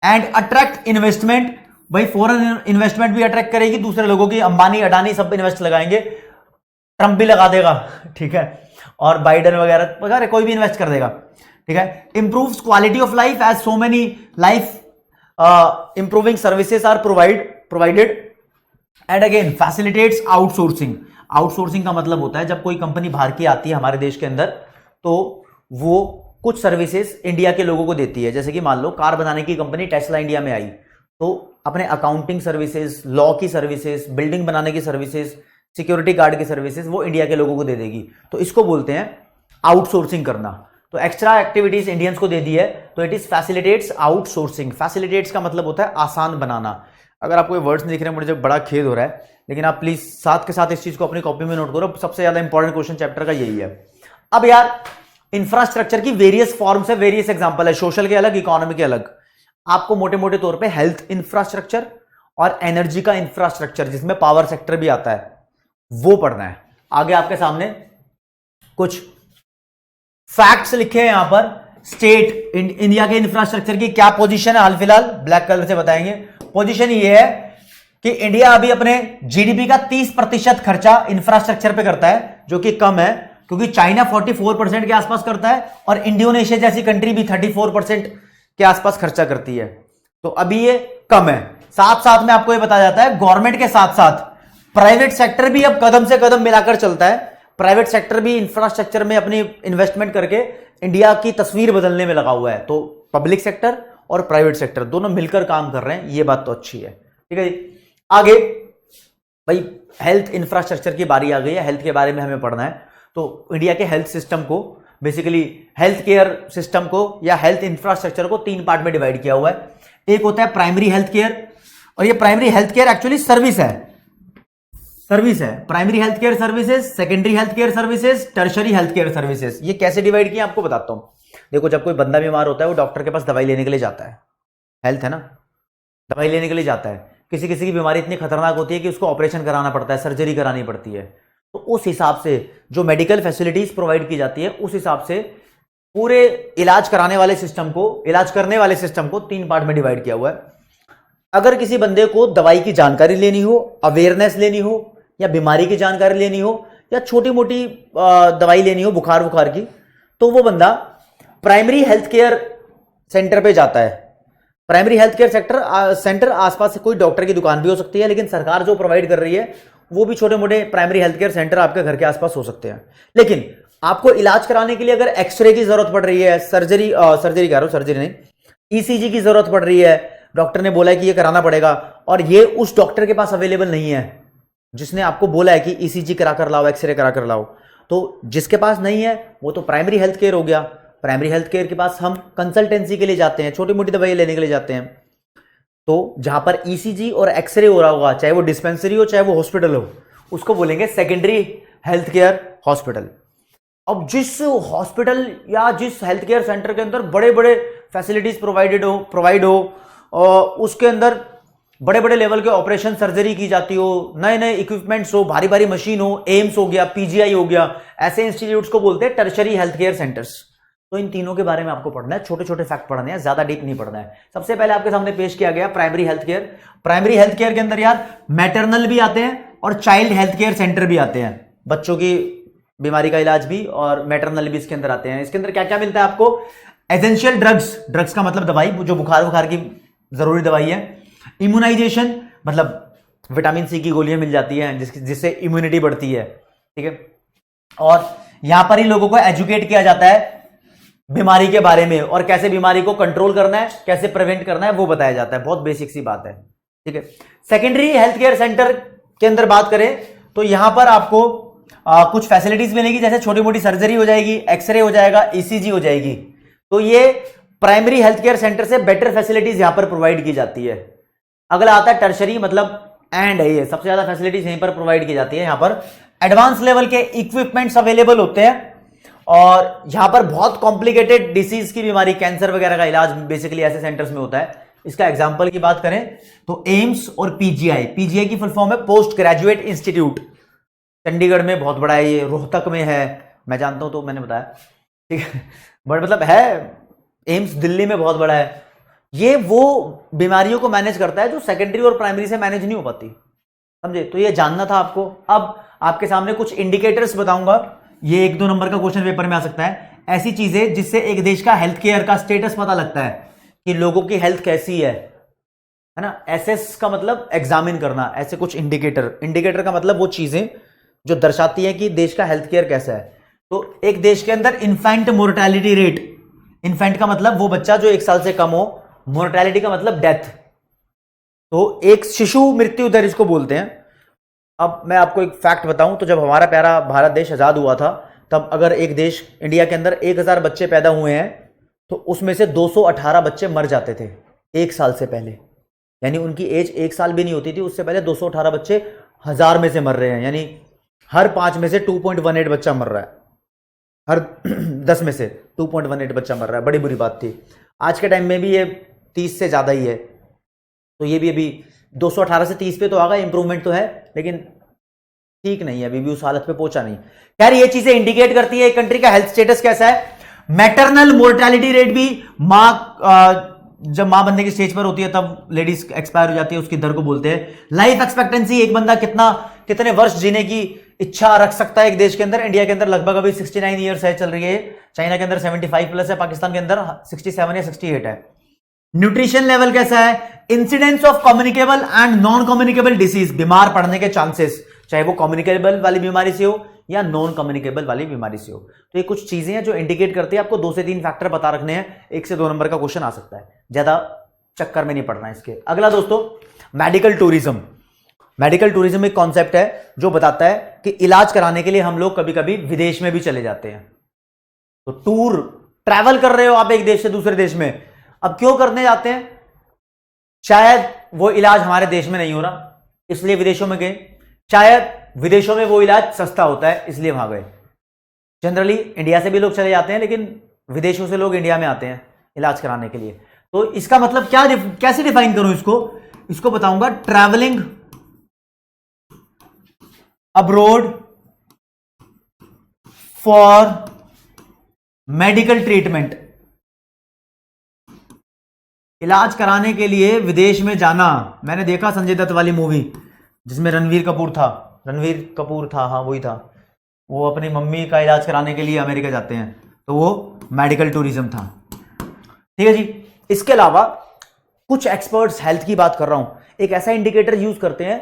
एंड अट्रैक्ट इन्वेस्टमेंट, भाई फॉरेन इन्वेस्टमेंट भी अट्रैक्ट करेगी, दूसरे लोगों की, अंबानी अडानी सब इन्वेस्ट लगाएंगे, ट्रंप भी लगा देगा, ठीक है, और बाइडन वगैरह वगैरह कोई भी इन्वेस्ट कर देगा, ठीक है। Improves quality of life as so many life improving services are provided. And again facilitates outsourcing, outsourcing का मतलब होता है जब कोई कंपनी बाहर की आती है हमारे देश के अंदर, तो वो कुछ सर्विसेज इंडिया के लोगों को देती है। जैसे कि मान लो कार बनाने की कंपनी टेस्ला इंडिया में आई, तो अपने अकाउंटिंग सर्विसेज, लॉ की सर्विसेज, बिल्डिंग बनाने की सर्विसेज, सिक्योरिटी गार्ड की सर्विसेज वो इंडिया के लोगों को दे देगी, तो इसको बोलते हैं आउटसोर्सिंग करना। तो एक्स्ट्रा एक्टिविटीज इंडियंस को दे दी है, तो it is facilitates outsourcing. Facilitates का मतलब होता है आसान बनाना। अगर आपको वर्ड्स नहीं दिख रहे हैं, मुझे बड़ा खेद हो रहा है, लेकिन आप प्लीज साथ के साथ इस चीज को अपनी कॉपी में नोट करो, सबसे ज्यादा इंपॉर्टेंट क्वेश्चन चैप्टर का यही है। अब यार इंफ्रास्ट्रक्चर की वेरियस फॉर्म्स है, वेरियस एग्जांपल है, सोशल के अलग, इकोनॉमी के अलग। आपको मोटे मोटे तौर पे हेल्थ इंफ्रास्ट्रक्चर और एनर्जी का इंफ्रास्ट्रक्चर, जिसमें पावर सेक्टर भी आता है, वो पढ़ना है। आगे आपके सामने कुछ फैक्ट्स लिखे हैं यहां पर। स्टेट इंडिया के इंफ्रास्ट्रक्चर की क्या पोजीशन है हाल फिलहाल, ब्लैक कलर से बताएंगे। पोजीशन ये है कि इंडिया अभी अपने जीडीपी का 30% खर्चा इंफ्रास्ट्रक्चर पे करता है, जो कि कम है, क्योंकि चाइना 44% के आसपास करता है और इंडोनेशिया जैसी कंट्री भी 34% के आसपास खर्चा करती है, तो अभी ये कम है। साथ साथ में आपको ये बताया जाता है गवर्नमेंट के साथ साथ प्राइवेट सेक्टर भी अब कदम से कदम मिलाकर चलता है। प्राइवेट सेक्टर भी इंफ्रास्ट्रक्चर में अपनी इन्वेस्टमेंट करके इंडिया की तस्वीर बदलने में लगा हुआ है, तो पब्लिक सेक्टर और प्राइवेट सेक्टर दोनों मिलकर काम कर रहे हैं, ये बात तो अच्छी है, ठीक है जी। आगे भाई हेल्थ इंफ्रास्ट्रक्चर की बारी आ गई है, हेल्थ के बारे में हमें पढ़ना है। तो इंडिया के हेल्थ सिस्टम को, बेसिकली हेल्थ केयर सिस्टम को या हेल्थ इंफ्रास्ट्रक्चर को 3 पार्ट में डिवाइड किया हुआ है। एक होता है प्राइमरी हेल्थ केयर, और ये primary health care actually service है, primary health care services, secondary health care services, tertiary health care services. ये कैसे डिवाइड किया आपको बताता हूं। देखो, जब कोई बंदा बीमार होता है वो डॉक्टर के पास दवाई लेने के लिए जाता है, हेल्थ है ना, दवाई लेने के लिए जाता है। किसी किसी की बीमारी इतनी खतरनाक होती है कि उसको ऑपरेशन कराना पड़ता है, सर्जरी करानी पड़ती है, तो उस हिसाब से जो मेडिकल फैसिलिटीज प्रोवाइड की जाती है, उस हिसाब से पूरे इलाज कराने वाले सिस्टम को, इलाज करने वाले सिस्टम को 3 पार्ट में डिवाइड किया हुआ है। अगर किसी बंदे को दवाई की जानकारी लेनी हो, अवेयरनेस लेनी हो, या बीमारी की जानकारी लेनी हो, या छोटी मोटी दवाई लेनी हो बुखार की, तो वो बंदा प्राइमरी हेल्थ केयर सेंटर पे जाता है। प्राइमरी हेल्थ केयर सेंटर आसपास से कोई डॉक्टर की दुकान भी हो सकती है, लेकिन सरकार जो प्रोवाइड कर रही है वो भी छोटे मोटे प्राइमरी हेल्थ केयर सेंटर आपके घर के आसपास हो सकते हैं। लेकिन आपको इलाज कराने के लिए अगर एक्सरे की जरूरत पड़ रही है, सर्जरी कह रहा हूं, सर्जरी नहीं, ईसीजी की जरूरत पड़ रही है, डॉक्टर ने बोला है कि ये कराना पड़ेगा, और ये उस डॉक्टर के पास अवेलेबल नहीं है जिसने आपको बोला है कि ईसीजी करा कर लाओ, एक्सरे करा कर लाओ, तो जिसके पास नहीं है वो तो प्राइमरी हेल्थ केयर हो गया। प्राइमरी हेल्थ केयर के पास हम कंसल्टेंसी के लिए जाते हैं, छोटी मोटी दवाई लेने के लिए जाते हैं। तो जहां पर ईसीजी और एक्सरे हो रहा होगा, चाहे वो डिस्पेंसरी हो चाहे वो हॉस्पिटल हो, उसको बोलेंगे सेकेंडरी हेल्थ केयर हॉस्पिटल। अब जिस हॉस्पिटल या जिस हेल्थ केयर सेंटर के अंदर बड़े बड़े फैसिलिटीज प्रोवाइड हो और उसके अंदर बड़े बड़े लेवल के ऑपरेशन सर्जरी की जाती हो, नए नए इक्विपमेंट्स हो, भारी भारी मशीन हो, एम्स हो गया, पीजीआई हो गया, ऐसे इंस्टीट्यूट्स को बोलते हैं टर्शरी हेल्थ केयर सेंटर्स। तो इन तीनों के बारे में आपको पढ़ना है, छोटे छोटे फैक्ट पढ़ने हैं, ज्यादा डीप नहीं पढ़ना है। सबसे पहले आपके सामने पेश किया गया primary health care. Primary health care के अंदर यार मैटरनल भी आते हैं और चाइल्ड हेल्थ केयर सेंटर भी आते हैं, बच्चों की बीमारी का इलाज भी, और मैटरनल भी इसके अंदर आते हैं। इसके अंदर क्या क्या मिलता है आपको? एसेंशियल ड्रग्स का मतलब दवाई, जो बुखार की जरूरी दवाई है। इम्यूनाइजेशन मतलब विटामिन सी की गोलियां मिल जाती हैं जिससे इम्यूनिटी बढ़ती है। ठीक है। और यहां पर ही लोगों को एजुकेट किया जाता है बीमारी के बारे में, और कैसे बीमारी को कंट्रोल करना है, कैसे प्रिवेंट करना है, वो बताया जाता है। बहुत बेसिक सी बात है, ठीक है। सेकेंडरी हेल्थ केयर सेंटर के अंदर बात करें तो यहां पर आपको कुछ फैसिलिटीज मिलेगी, जैसे छोटी मोटी सर्जरी हो जाएगी, एक्सरे हो जाएगा, ईसीजी हो जाएगी। तो ये प्राइमरी हेल्थ केयर सेंटर से बेटर फैसिलिटीज यहां पर प्रोवाइड की जाती है। अगला आता है टर्शरी, मतलब एंड है, ये सबसे ज्यादा फैसिलिटीज यहीं पर प्रोवाइड की जाती है। यहां पर एडवांस लेवल के इक्विपमेंट्स अवेलेबल होते हैं, और यहां पर बहुत कॉम्प्लिकेटेड डिसीज की बीमारी, कैंसर वगैरह का इलाज बेसिकली ऐसे सेंटर्स में होता है। इसका एग्जांपल की बात करें तो एम्स और पीजीआई, पीजीआई की फुल फॉर्म है पोस्ट ग्रेजुएट इंस्टीट्यूट, चंडीगढ़ में बहुत बड़ा है, ये रोहतक में है, मैं जानता हूं तो मैंने बताया, ठीक है। बट मतलब है, एम्स दिल्ली में बहुत बड़ा है। ये वो बीमारियों को मैनेज करता है जो सेकेंडरी और प्राइमरी से मैनेज नहीं हो पाती, समझे। तो ये जानना था आपको। अब आपके सामने कुछ इंडिकेटर्स बताऊंगा, ये 1-2 नंबर का क्वेश्चन पेपर में आ सकता है। ऐसी चीजें जिससे एक देश का हेल्थ केयर का स्टेटस पता लगता है कि लोगों की हेल्थ कैसी है ना। एसेस का मतलब एग्जामिन करना, ऐसे कुछ इंडिकेटर, इंडिकेटर का मतलब वो चीजें जो दर्शाती हैं कि देश का हेल्थ केयर कैसा है। तो एक देश के अंदर इन्फेंट मोर्टेलिटी रेट, इन्फेंट का मतलब वो बच्चा जो 1 साल से कम हो, मोर्टेलिटी का मतलब डेथ, तो एक शिशु मृत्यु दर इसको बोलते हैं। अब मैं आपको एक फैक्ट बताऊं तो जब हमारा प्यारा भारत देश आजाद हुआ था, तब अगर एक देश इंडिया के अंदर 1000 बच्चे पैदा हुए हैं तो उसमें से 218 बच्चे मर जाते थे 1 साल से पहले, यानी उनकी एज 1 साल भी नहीं होती थी, उससे पहले 218 बच्चे 1000 में से मर रहे हैं, यानी हर 5 में से 2.18 बच्चा मर रहा है, हर 10 में से 2.18 बच्चा मर रहा है। बड़ी बुरी बात थी। आज के टाइम में भी ये 30 से ज्यादा ही है, तो ये भी अभी 218 से 30 पे तो आ गया, इंप्रूवमेंट तो है, लेकिन ठीक नहीं है, अभी भी उस हालत पे पहुंचा नहीं। यार ये चीजें इंडिकेट करती है एक कंट्री का हेल्थ स्टेटस कैसा है। मैटरनल मोर्टेलिटी रेट भी, जब मां बनने की स्टेज पर होती है तब लेडीज एक्सपायर हो जाती है, उसकी दर को बोलते हैं लाइफ एक्सपेक्टेंसी। एक बंदा कितने वर्ष जीने की इच्छा रख सकता है एक देश के अंदर। इंडिया के अंदर लगभग अभी 69 ईयर्स है, चल रही है। चाइना के अंदर 75 प्लस है, पाकिस्तान के अंदर 67 या 68 है। न्यूट्रिशन लेवल कैसा है, incidence of communicable and non communicable disease, बीमार पड़ने के चांसेस, चाहे वो कम्युनिकेबल वाली बीमारी से हो या नॉन कम्युनिकेबल वाली बीमारी से हो। तो ये कुछ चीजें हैं जो इंडिकेट करती है। आपको 2 से 3 फैक्टर बता रखने हैं, 1 से 2 नंबर का क्वेश्चन आ सकता है, ज्यादा चक्कर में नहीं पड़ना इसके। अगला दोस्तों, मेडिकल टूरिज्म। मेडिकल टूरिज्म एक कॉन्सेप्ट है जो बताता है कि इलाज कराने के लिए हम लोग कभी कभी विदेश में भी चले जाते हैं। तो टूर, ट्रैवल कर रहे हो आप एक देश से दूसरे देश में, अब क्यों करने जाते हैं? शायद वो इलाज हमारे देश में नहीं हो रहा इसलिए विदेशों में गए, शायद विदेशों में वो इलाज सस्ता होता है इसलिए वहां गए। जनरली इंडिया से भी लोग चले जाते हैं, लेकिन विदेशों से लोग इंडिया में आते हैं इलाज कराने के लिए। तो इसका मतलब क्या, कैसे डिफाइन करूं इसको बताऊंगा। Travelling abroad for medical treatment, इलाज कराने के लिए विदेश में जाना। मैंने देखा संजय दत्त वाली मूवी जिसमें रणवीर कपूर था, हाँ वही था, वो अपनी मम्मी का इलाज कराने के लिए अमेरिका जाते हैं, तो वो मेडिकल टूरिज्म था। ठीक है जी। इसके अलावा कुछ एक्सपर्ट्स, हेल्थ की बात कर रहा हूं, एक ऐसा इंडिकेटर यूज करते हैं,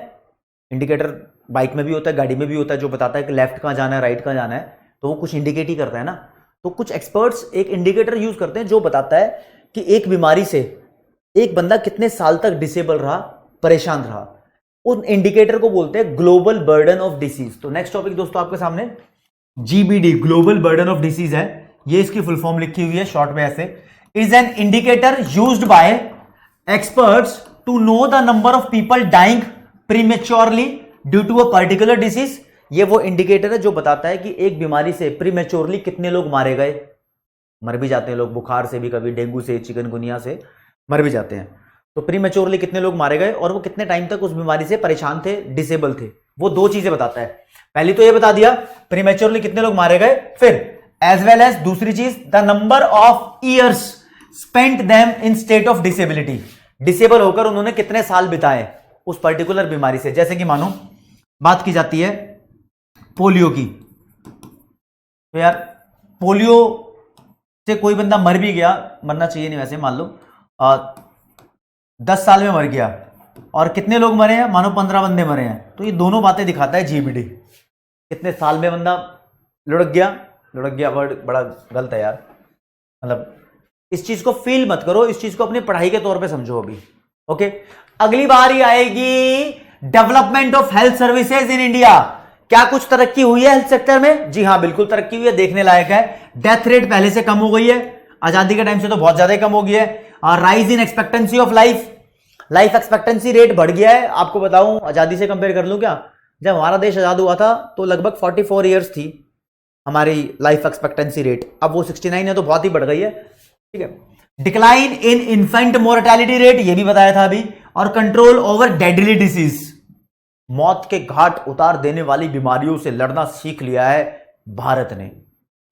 इंडिकेटर बाइक में भी होता है, गाड़ी में भी होता है, जो बताता है कि लेफ्ट कहां जाना है, राइट कहां जाना है, तो वो कुछ इंडिकेट ही करता है ना। तो कुछ एक्सपर्ट्स एक इंडिकेटर यूज करते हैं जो बताता है कि एक बीमारी से एक बंदा कितने साल तक डिसेबल रहा, परेशान रहा। उन इंडिकेटर को बोलते हैं ग्लोबल बर्डन ऑफ डिसीज। तो नेक्स्ट टॉपिक दोस्तों आपके सामने GBD, global burden of disease है। ये इसकी फुल फॉर्म लिखी हुई है शॉर्ट में ऐसे, is an indicator used by experts to know the number of people dying prematurely due to a particular disease. ये वो इंडिकेटर है जो बताता है कि एक बीमारी से प्रीमेच्योरली कितने लोग मारे गए, मर भी जाते हैं लोग, बुखार से भी, कभी डेंगू से, चिकनगुनिया से मर भी जाते हैं। तो प्रीमेच्योरली कितने लोग मारे गए और वो कितने टाइम तक उस बीमारी से परेशान थे, डिसेबल थे, वो 2 चीजें बताता है। पहली तो ये बता दिया प्रीमेच्योरली कितने लोग मारे गए, फिर एज वेल एज दूसरी चीज the number of years spent them in state of disability, disable होकर उन्होंने कितने साल बिताए उस पर्टिकुलर बीमारी से। जैसे कि मानो बात की जाती है पोलियो की, तो यार पोलियो से कोई बंदा मर भी गया, मरना चाहिए नहीं वैसे, मान लो 10 साल में मर गया, और कितने लोग मरे हैं, मानो 15 बंदे मरे हैं, तो ये दोनों बातें दिखाता है जीबीडी, कितने साल में बंदा लुढ़क गया वर्ड बड़ा गलत है यार, मतलब इस चीज को फील मत करो, इस चीज को अपनी पढ़ाई के तौर पे समझो अभी। ओके, अगली बार ही आएगी development of health services in India. क्या कुछ तरक्की हुई है हेल्थ सेक्टर में? जी हां, बिल्कुल तरक्की हुई है, देखने लायक है। डेथ रेट पहले से कम हो गई है, आजादी के टाइम से तो बहुत ज्यादा कम हो गई है। और rise in expectancy of life, life expectancy rate बढ़ गया है। आपको बताऊं, आजादी से कंपेयर कर लूं क्या, जब हमारा देश आजाद हुआ था तो लगभग 44 ईयर्स थी हमारी लाइफ एक्सपेक्टेंसी रेट, अब वो 69 है, तो बहुत ही बढ़ गई है। ठीक है, decline in infant mortality rate, ये भी बताया था अभी, और कंट्रोल ओवर डेडली डिसीज, मौत के घाट उतार देने वाली बीमारियों से लड़ना सीख लिया है भारत ने,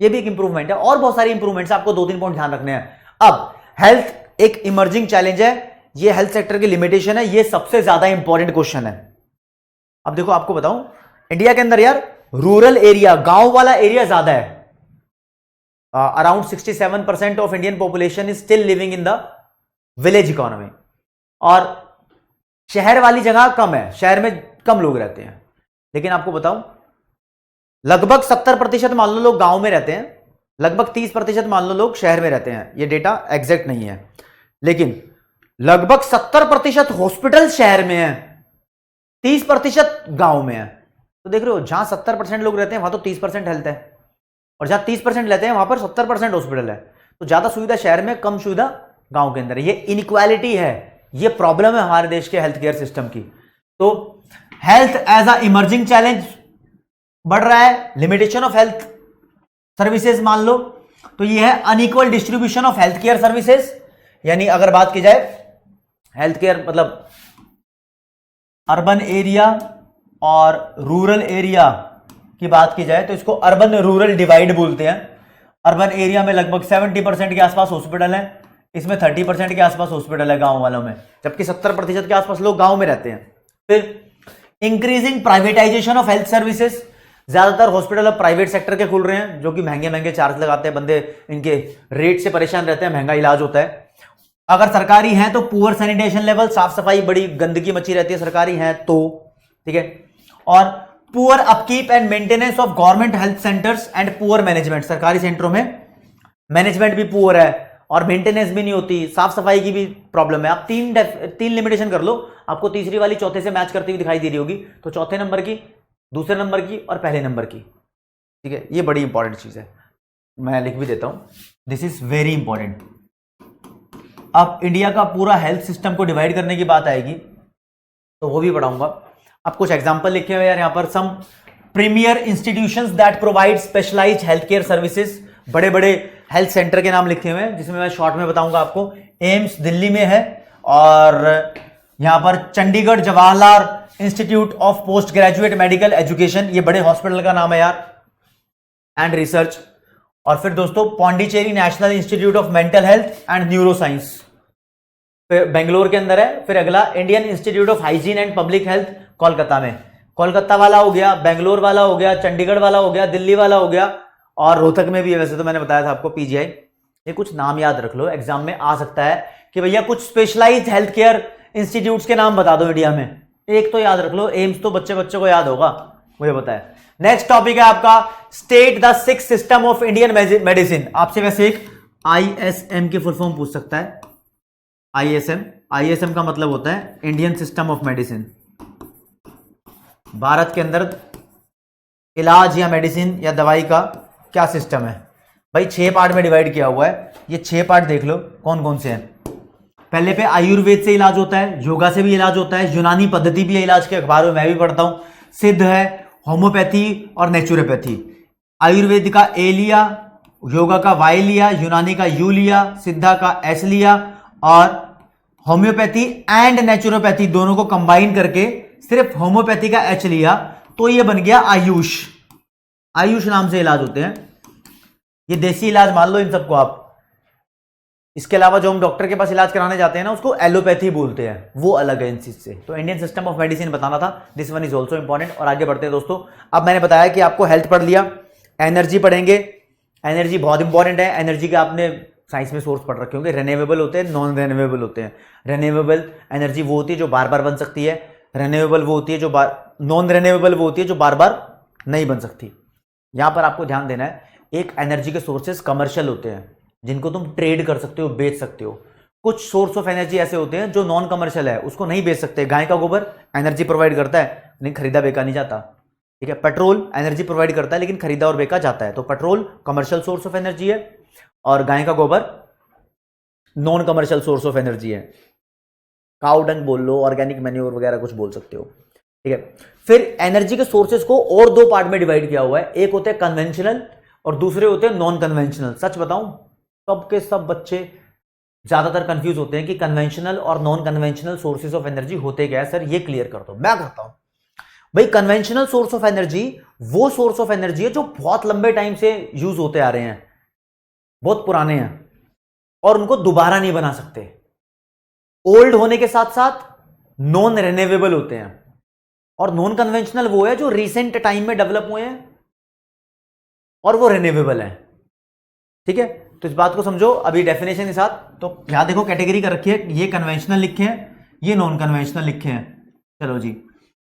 ये भी एक इंप्रूवमेंट है। और बहुत सारी इंप्रूवमेंट्स, आपको 2-3 पॉइंट ध्यान रखने हैं। अब हेल्थ एक इमर्जिंग चैलेंज है, ये हेल्थ सेक्टर की लिमिटेशन है, ये सबसे ज्यादा इंपॉर्टेंट क्वेश्चन है। अब देखो आपको बताऊं, इंडिया के अंदर यार रूरल एरिया, गांव वाला एरिया ज्यादा है। Around 67% of Indian population is still living in the village economy, और शहर वाली जगह कम है, शहर में कम लोग रहते हैं। लेकिन आपको बताऊं, लगभग 70% मान लो लोग गांव में रहते हैं, लगभग 30% मान लो लोग शहर में रहते हैं। ये डेटा एग्जैक्ट नहीं है, लेकिन लगभग 70% हॉस्पिटल शहर में है, 30% गांव में है। तो देख रहे हो, जहां 70% लोग रहते हैं वहां तो 30% हेल्थ है, और जहां 30% रहते हैं वहां पर 70% हॉस्पिटल है। तो ज्यादा सुविधा शहर में, कम सुविधा गांव के अंदर। ये इनइक्वालिटी है, ये प्रॉब्लम है हमारे देश के हेल्थ केयर सिस्टम की। तो health as a emerging challenge बढ़ रहा है, लिमिटेशन ऑफ हेल्थ सर्विसेज मान लो, तो ये है unequal distribution of health care services. यानी अगर बात की जाए हेल्थ केयर, मतलब अर्बन एरिया और रूरल एरिया की बात की जाए तो इसको अर्बन रूरल डिवाइड बोलते हैं। अर्बन एरिया में लगभग 70% के आसपास हॉस्पिटल है, इसमें 30% के आसपास हॉस्पिटल है गांव वालों में, जबकि 70% के आसपास लोग गांव में रहते हैं। फिर increasing privatisation of health services, ज्यादातर हॉस्पिटल अब प्राइवेट सेक्टर के खुल रहे हैं, जो कि महंगे महंगे चार्ज लगाते हैं, बंदे इनके रेट से परेशान रहते हैं, महंगा इलाज होता है। अगर सरकारी हैं तो पुअर सैनिटेशन लेवल, साफ सफाई बड़ी गंदगी मची रहती है सरकारी हैं तो, ठीक है। और poor upkeep and maintenance of government health centres and poor management, सरकारी सेंटरों में मैनेजमेंट भी पुअर है और मेंटेनेंस भी नहीं होती, साफ सफाई की भी प्रॉब्लम है। आप तीन लिमिटेशन कर लो, आपको तीसरी वाली चौथे से मैच करती हुई दिखाई दे रही होगी, तो चौथे नंबर की, दूसरे नंबर की और पहले नंबर की, ठीक है। ये बड़ी इंपॉर्टेंट चीज है, मैं लिख भी देता हूं, दिस इज वेरी इंपॉर्टेंट। अब इंडिया का पूरा हेल्थ सिस्टम को डिवाइड करने की बात आएगी तो वो भी पढ़ाऊंगा। अब कुछ एग्जांपल लिखे हुए यार यहाँ पर, some premier institutions that provide specialised health care services, बड़े बड़े हेल्थ सेंटर के नाम लिखे हुए हैं, जिसमें मैं शॉर्ट में बताऊंगा आपको। एम्स दिल्ली में है, और यहां पर Chandigarh Jawaharlal institute of post graduate medical education, ये बड़े हॉस्पिटल का नाम है यार, एंड रिसर्च। और फिर दोस्तों Pondicherry national institute of mental health and neuro science, Bangalore के अंदर है। फिर अगला Indian institute of hygiene and public health Kolkata में, कोलकाता वाला हो गया, बेंगलोर वाला हो गया, चंडीगढ़ वाला हो गया, दिल्ली वाला हो गया, और रोहतक में भी है। वैसे तो मैंने बताया था आपको पीजीआई। ये कुछ नाम याद रख लो, एग्जाम में आ सकता है कि भैया कुछ स्पेशलाइज्ड हेल्थ केयर इंस्टीट्यूट्स के नाम बता दो इंडिया में, एक तो याद रख लो। एम्स तो बच्चे को याद होगा, मुझे पता है। नेक्स्ट टॉपिक है आपका state the six system of Indian medicine. आपसे वैसे एक आईएसएम की फुल फॉर्म पूछ सकता है। आईएसएम का मतलब होता है Indian system of medicine. Bharat के अंदर इलाज या मेडिसिन या दवाई का क्या सिस्टम है भाई? 6 पार्ट में डिवाइड किया हुआ है। ये 6 पार्ट देख लो कौन कौन से हैं। पहले पे आयुर्वेद से इलाज होता है, योगा से भी इलाज होता है, यूनानी पद्धति भी है इलाज के, अखबार में मैं भी पढ़ता हूं। सिद्ध है, होम्योपैथी और नेचुरोपैथी। आयुर्वेद का ए लिया, योगा का वाई लिया, यूनानी का यू लिया, सिद्धा का एस लिया, और होम्योपैथी एंड नेचुरोपैथी दोनों को कंबाइन करके सिर्फ होम्योपैथी का एच लिया, तो ये बन गया आयुष। आयुष नाम से इलाज होते हैं। ये देसी इलाज मान लो इन सबको आप। इसके अलावा जो हम डॉक्टर के पास इलाज कराने जाते हैं ना, उसको एलोपैथी बोलते हैं, वो अलग है इन चीज से। तो इंडियन सिस्टम ऑफ मेडिसिन बताना था, this one is also important. और आगे बढ़ते हैं दोस्तों। अब मैंने बताया कि आपको हेल्थ पढ़ लिया, एनर्जी पढ़ेंगे। एनर्जी बहुत इंपॉर्टेंट है। एनर्जी के आपने साइंस में सोर्स पढ़ रखे होंगे, रिन्यूएबल होते हैं, नॉन रिन्यूएबल होते हैं। रिन्यूएबल एनर्जी वो होती है जो बार बार बन सकती है, रिन्यूएबल वो होती है जो नॉन रिन्यूएबल वो होती है जो बार बार नहीं बन सकती। यहां पर आपको ध्यान देना है, एक एनर्जी के सोर्सेस कमर्शियल होते हैं जिनको तुम ट्रेड कर सकते हो, बेच सकते हो। कुछ सोर्स ऑफ एनर्जी ऐसे होते हैं जो नॉन कमर्शियल है, उसको नहीं बेच सकते। गाय का गोबर एनर्जी प्रोवाइड करता है लेकिन खरीदा बेचा नहीं जाता, ठीक है। पेट्रोल एनर्जी प्रोवाइड करता है लेकिन खरीदा और बेचा जाता है। तो petrol commercial source of energy है और गाय का गोबर non commercial source of energy है। काउ डंग बोल लो, ऑर्गेनिक मैन्योर वगैरह कुछ बोल सकते हो, ठीक है। फिर एनर्जी के सोर्सेज को और दो पार्ट में डिवाइड किया हुआ है, एक होते हैं कन्वेंशनल और दूसरे होते हैं नॉन कन्वेंशनल। सच बताऊं, सबके सब बच्चे ज्यादातर कंफ्यूज होते हैं कि कन्वेंशनल और non conventional sources of energy होते क्या है। सर ये क्लियर कर दो, मैं करता हूं। भाई कन्वेंशनल सोर्स ऑफ एनर्जी वो सोर्स ऑफ एनर्जी है जो बहुत लंबे टाइम से यूज होते आ रहे हैं, बहुत पुराने हैं और उनको दोबारा नहीं बना सकते। ओल्ड होने के साथ साथ नॉन रिन्यूएबल होते हैं। और नॉन कन्वेंशनल वो है जो रिसेंट टाइम में डेवलप हुए हैं और वो रिन्यूएबल है, ठीक है। तो इस बात को समझो अभी डेफिनेशन के साथ। तो यहां देखो कैटेगरी कर रखी है, ये कन्वेंशनल लिखे हैं, ये नॉन कन्वेंशनल लिखे हैं, चलो जी।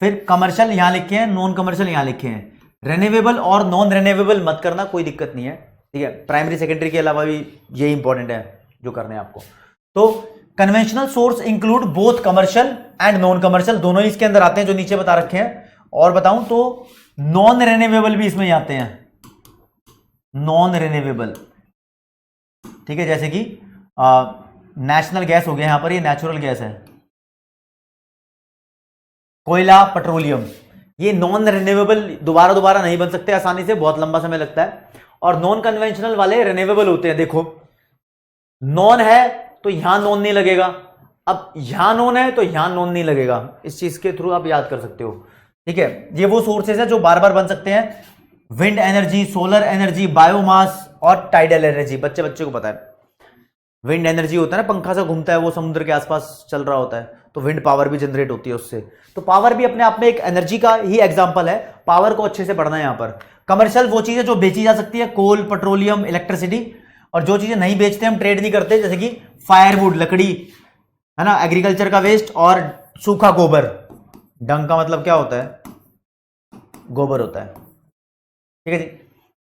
फिर कमर्शियल यहां लिखे हैं, नॉन कमर्शियल यहां लिखे हैं। रिन्यूएबल और नॉन रिन्यूएबल मत करना, कोई दिक्कत नहीं है, ठीक है। प्राइमरी सेकेंडरी के अलावा भी ये इंपॉर्टेंट है जो करने हैं आपको। तो conventional source include both commercial and non commercial, दोनों ही इसके अंदर आते हैं जो नीचे बता रखे हैं। और बताऊं तो नॉन रिन्यूएबल भी इसमें आते हैं, नॉन रिन्यूएबल, ठीक है। जैसे कि नेशनल गैस हो गया, यहां पर ये नेचुरल गैस है, कोयला, पेट्रोलियम, ये नॉन रिन्यूएबल दोबारा नहीं बन सकते आसानी से, बहुत लंबा समय लगता है। और नॉन कन्वेंशनल वाले रिन्यूएबल होते हैं। देखो नॉन है तो यहां नॉन नहीं लगेगा, अब यहां नॉन है तो यहां नॉन नहीं लगेगा। इस चीज के थ्रू आप याद कर सकते हो, ठीक है। ये वो सोर्सेस है जो बार बार बन सकते हैं, wind energy, solar energy, biomass और टाइडल एनर्जी। बच्चे को पता है विंड एनर्जी होता है ना, पंखा से घूमता है, वो समुद्र के आसपास चल रहा होता है, तो विंड पावर भी जनरेट होती है उससे। तो पावर भी अपने आप में एक एनर्जी का ही एग्जांपल है। पावर को अच्छे से पढ़ना है यहां पर। कमर्शियल वो चीजें जो बेची जा सकती है, कोल, पेट्रोलियम, इलेक्ट्रिसिटी। और जो चीजें नहीं बेचते, हम ट्रेड नहीं करते, जैसे कि फायरवुड, लकड़ी है ना, एग्रीकल्चर का वेस्ट और सूखा गोबर। डंग का मतलब क्या होता है? गोबर होता है, ठीक है जी।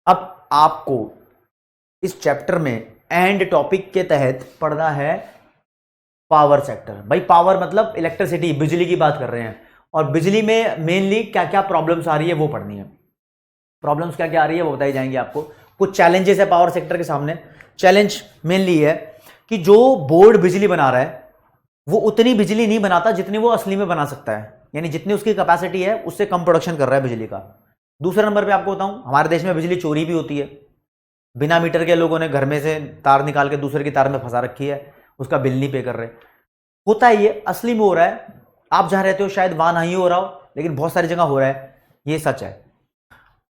अब आपको इस चैप्टर में एंड टॉपिक के तहत पढ़ना है पावर सेक्टर। भाई पावर मतलब इलेक्ट्रिसिटी, बिजली की बात कर रहे हैं। और बिजली में मेनली क्या क्या प्रॉब्लम्स आ रही है वो पढ़नी है। प्रॉब्लम्स क्या क्या आ रही है वो बताई जाएंगी आपको। कुछ चैलेंजेस है पावर सेक्टर के सामने। चैलेंज मेनली है कि जो बोर्ड बिजली बना रहा है वो उतनी बिजली नहीं बनाता जितनी वो असली में बना सकता है, यानी जितनी उसकी कैपेसिटी है उससे कम प्रोडक्शन कर रहा है बिजली का। दूसरे नंबर पे आपको बताऊं, हमारे देश में बिजली चोरी भी होती है। बिना मीटर के लोगों ने घर में से तार निकाल के दूसरे की तार में फंसा रखी है, उसका बिल नहीं पे कर रहे। होता है ये, असली में हो रहा है। आप जहां रहते हो शायद वहां नहीं हो रहा हो, लेकिन बहुत सारी जगह हो रहा है, ये सच है।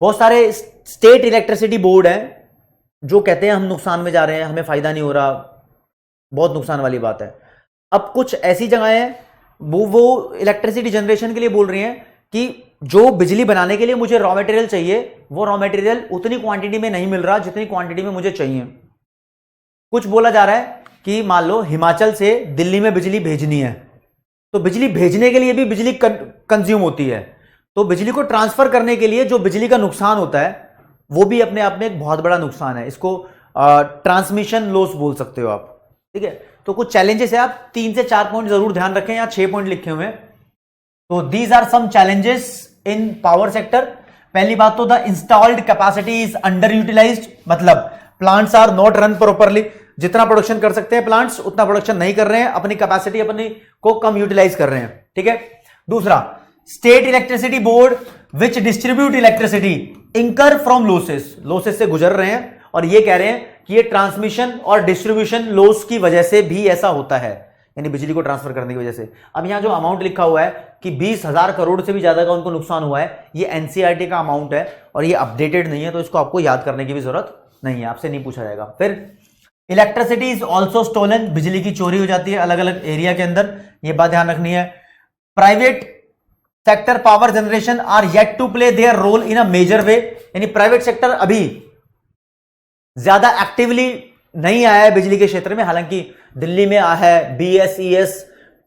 बहुत सारे स्टेट इलेक्ट्रिसिटी बोर्ड है जो कहते हैं हम नुकसान में जा रहे हैं, हमें फायदा नहीं हो रहा, बहुत नुकसान वाली बात है। अब कुछ ऐसी जगहें हैं वो इलेक्ट्रिसिटी जनरेशन के लिए बोल रही हैं कि जो बिजली बनाने के लिए मुझे रॉ मटेरियल चाहिए, वो रॉ मटेरियल उतनी क्वांटिटी में नहीं मिल रहा जितनी क्वांटिटी में मुझे चाहिए। कुछ बोला जा रहा है कि मान लो हिमाचल से दिल्ली में बिजली भेजनी है, तो बिजली भेजने के लिए भी बिजली कंज्यूम होती है। तो बिजली को ट्रांसफर करने के लिए जो बिजली का नुकसान होता है वो भी अपने आप में एक बहुत बड़ा नुकसान है। इसको ट्रांसमिशन लॉस बोल सकते हो आप, ठीक है। तो कुछ चैलेंजेस है, आप 3 से 4 पॉइंट जरूर ध्यान रखें, या 6 पॉइंट लिखे हुए हैं। तो these are some challenges in power sector. पहली बात तो the installed capacity is under utilised, मतलब plants are not run properly. जितना प्रोडक्शन कर सकते हैं प्लांट्स उतना प्रोडक्शन नहीं कर रहे हैं, अपनी कैपेसिटी अपनी को कम यूटिलाइज कर रहे हैं, ठीक है। दूसरा, स्टेट इलेक्ट्रिसिटी बोर्ड विच डिस्ट्रीब्यूट इलेक्ट्रिसिटी इंकर फ्रॉम लॉसेस, लॉसेस से गुजर रहे हैं और ये कह रहे हैं कि ये ट्रांसमिशन और डिस्ट्रीब्यूशन लॉस की वजह से भी ऐसा होता है, यानी बिजली को ट्रांसफर करने की वजह से। अब यहां जो अमाउंट लिखा हुआ है कि 20,000 करोड़ से भी ज्यादा का उनको नुकसान हुआ है, ये एनसीईआरटी का अमाउंट है और ये अपडेटेड नहीं है, तो इसको आपको याद करने की भी जरूरत नहीं है, आपसे नहीं पूछा जाएगा। फिर इलेक्ट्रिसिटी इज ऑल्सो स्टोलन, बिजली की चोरी हो जाती है अलग अलग एरिया के अंदर, ये बात ध्यान रखनी है। Private sector power generation are yet to play their role in a major way, यानी प्राइवेट सेक्टर अभी ज्यादा एक्टिवली नहीं आया है बिजली के क्षेत्र में। हालांकि दिल्ली में आया है BSES,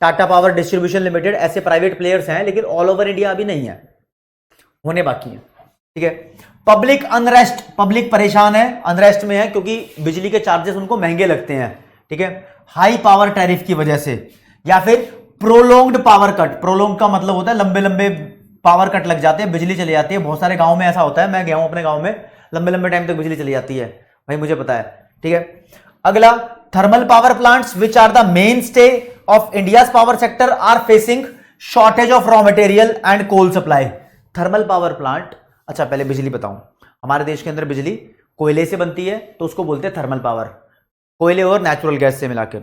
Tata power distribution limited, ऐसे प्राइवेट प्लेयर्स हैं, लेकिन ऑल ओवर इंडिया अभी नहीं है, होने बाकी है, ठीक है। पब्लिक अनरेस्ट, पब्लिक परेशान है, अनरेस्ट में है क्योंकि बिजली के चार्जेस उनको महंगे लगते हैं, ठीक है, हाई पावर टैरिफ की वजह से। या फिर प्रोलोंग्ड पावर कट, प्रोलोंग का मतलब होता है लंबे लंबे पावर कट लग जाते हैं, बिजली चली जाती है। बहुत सारे गांव में ऐसा होता है, मैं गया हूं अपने गांव में, लंबे लंबे टाइम तक बिजली चली जाती है भाई, मुझे पता है, ठीक है। अगला, thermal power plants which are the mainstay of India's power sector are facing shortage of raw material and coal supply. Thermal power plant, अच्छा पहले बिजली बताऊं, हमारे देश के अंदर बिजली कोयले से बनती है तो उसको बोलते हैं थर्मल पावर, कोयले और नेचुरल गैस से मिलाकर।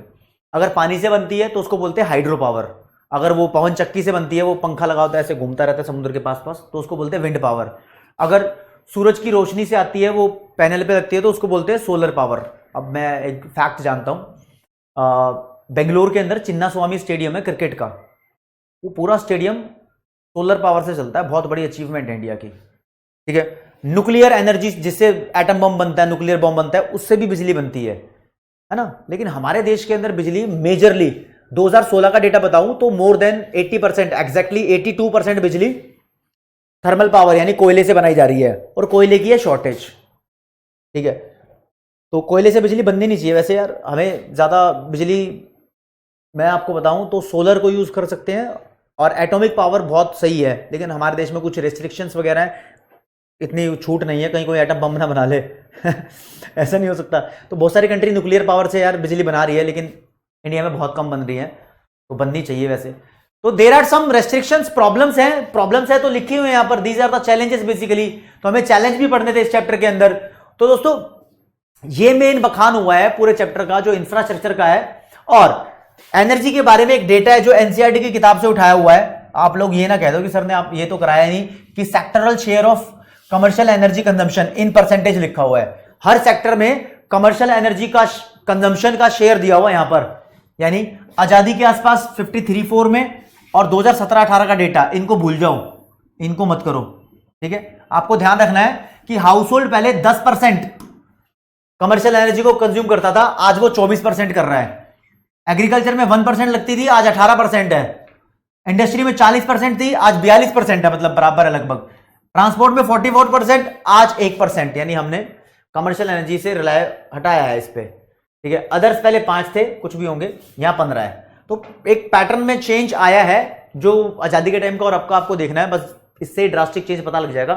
अगर पानी से बनती है तो उसको बोलते हैं हाइड्रो पावर। अगर वो पवन चक्की से बनती है, वो पंखा लगा होता है ऐसे घूमता रहता है समुद्र के पास पास, तो उसको बोलते हैं विंड पावर। अगर सूरज की रोशनी से आती है, वो पैनल पे लगती है, तो उसको बोलते हैं सोलर पावर। अब मैं एक फैक्ट जानता हूं, बेंगलोर के अंदर चिन्ना स्वामी स्टेडियम है क्रिकेट का, वो पूरा स्टेडियम सोलर पावर से चलता है, बहुत बड़ी अचीवमेंट है इंडिया की, ठीक है। न्यूक्लियर एनर्जी, जिससे एटम बम बनता है, न्यूक्लियर बम बनता है, उससे भी बिजली बनती है ना। लेकिन हमारे देश के अंदर बिजली मेजरली 2016 का डेटा बताऊं तो मोर देन 80%, एग्जैक्टली 82% बिजली थर्मल पावर यानी कोयले से बनाई जा रही है, और कोयले की है शॉर्टेज, ठीक है। तो कोयले से बिजली बननी नहीं चाहिए वैसे यार, हमें ज्यादा बिजली, मैं आपको बताऊं तो सोलर को यूज कर सकते हैं, और एटॉमिक पावर बहुत सही है, लेकिन हमारे देश में कुछ रेस्ट्रिक्शंस वगैरह हैं, इतनी छूट नहीं है, कहीं कोई एटम बम ना बना ले ऐसा नहीं हो सकता। तो बहुत सारी कंट्री न्यूक्लियर पावर से यार बिजली बना रही है, लेकिन इंडिया में बहुत कम बन रही है, तो बननी चाहिए वैसे। तो there are some restrictions, problems है तो लिखी हुई है यहां पर, these are the challenges basically. तो हमें चैलेंज भी पढ़ने थे इस चैप्टर के अंदर। तो दोस्तों ये मेन बखान हुआ है पूरे चैप्टर का, जो इंफ्रास्ट्रक्चर का है। और एनर्जी के बारे में एक डेटा है जो एनसीईआरटी की किताब से उठाया हुआ है। आप लोग ये ना कह दो कि सर ने आप ये तो कराया नहीं, कि sectoral share of commercial energy consumption in percentage लिखा हुआ है। हर सेक्टर में कमर्शियल एनर्जी का कंजम्पशन का शेयर दिया हुआ है यहां पर, यानी आजादी के आसपास 53-4 में, और 2017-18 का डेटा, इनको भूल जाओ, इनको मत करो, ठीक है। आपको ध्यान रखना है कि हाउस होल्ड पहले 10% कमर्शियल एनर्जी को कंज्यूम करता था, आज वो 24% कर रहा है। एग्रीकल्चर में 1% लगती थी, आज 18% है। इंडस्ट्री में 40% थी, आज 42% है, मतलब बराबर है लगभग। ट्रांसपोर्ट में 44%, आज 1%, यानी हमने कमर्शियल एनर्जी से रिलाय हटाया है इस पे, ठीक है। अदर्स पहले 5 थे, कुछ भी होंगे, यहां 15 है। तो एक पैटर्न में चेंज आया है, जो आजादी के टाइम का और अब का आपको देखना है, बस इससे ड्रास्टिक चेंज पता लग जाएगा।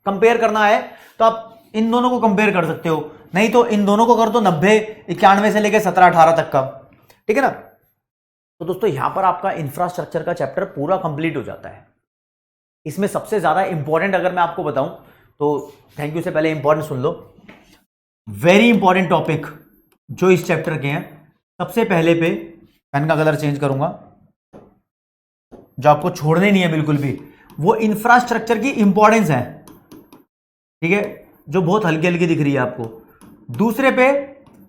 कंपेयर करना है तो आप इन दोनों को कंपेयर कर सकते हो, नहीं तो इन दोनों को कर दो 90, 91 से लेकर 17-18 तक का, ठीक है ना। तो दोस्तों यहां पर आपका इंफ्रास्ट्रक्चर का चैप्टर पूरा कंप्लीट हो जाता है। इसमें सबसे ज्यादा इंपॉर्टेंट अगर मैं आपको बताऊं तो, थैंक यू से पहले इंपॉर्टेंट सुन लो, वेरी इंपॉर्टेंट टॉपिक जो इस चैप्टर के हैं। सबसे पहले पे पेन का कलर चेंज करूंगा, जो आपको छोड़ने नहीं है बिल्कुल भी, वो इंफ्रास्ट्रक्चर की इंपॉर्टेंस है, ठीक है, जो बहुत हल्की हल्की दिख रही है आपको। दूसरे पे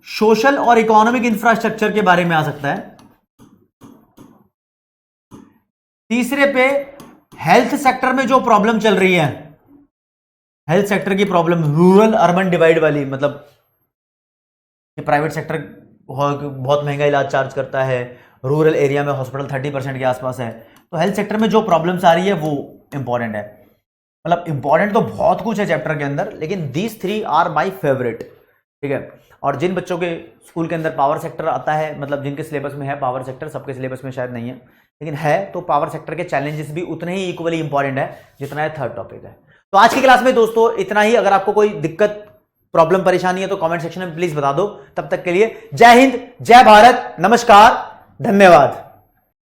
सोशल और इकोनॉमिक इंफ्रास्ट्रक्चर के बारे में आ सकता है। तीसरे पे हेल्थ सेक्टर में जो प्रॉब्लम चल रही है, हेल्थ सेक्टर की प्रॉब्लम, रूरल अर्बन डिवाइड वाली, मतलब प्राइवेट सेक्टर बहुत महंगा इलाज चार्ज करता है, रूरल एरिया में हॉस्पिटल 30% के आसपास है, तो हेल्थ सेक्टर में जो प्रॉब्लम्स आ रही है वो इंपॉर्टेंट है। मतलब इंपॉर्टेंट तो बहुत कुछ है चैप्टर के अंदर, लेकिन दीज 3 आर माय फेवरेट, ठीक है। और जिन बच्चों के स्कूल के अंदर पावर सेक्टर आता है, मतलब जिनके सिलेबस में है पावर सेक्टर, सबके सिलेबस में शायद नहीं है, लेकिन है, तो पावर सेक्टर के चैलेंजेस भी उतने ही इक्वली इंपॉर्टेंट है जितना है थर्ड टॉपिक है। तो आज की क्लास में दोस्तों इतना ही। अगर आपको कोई दिक्कत, प्रॉब्लम, परेशानी है तो कमेंट सेक्शन में प्लीज बता दो। तब तक के लिए जय हिंद, जय भारत, नमस्कार, धन्यवाद।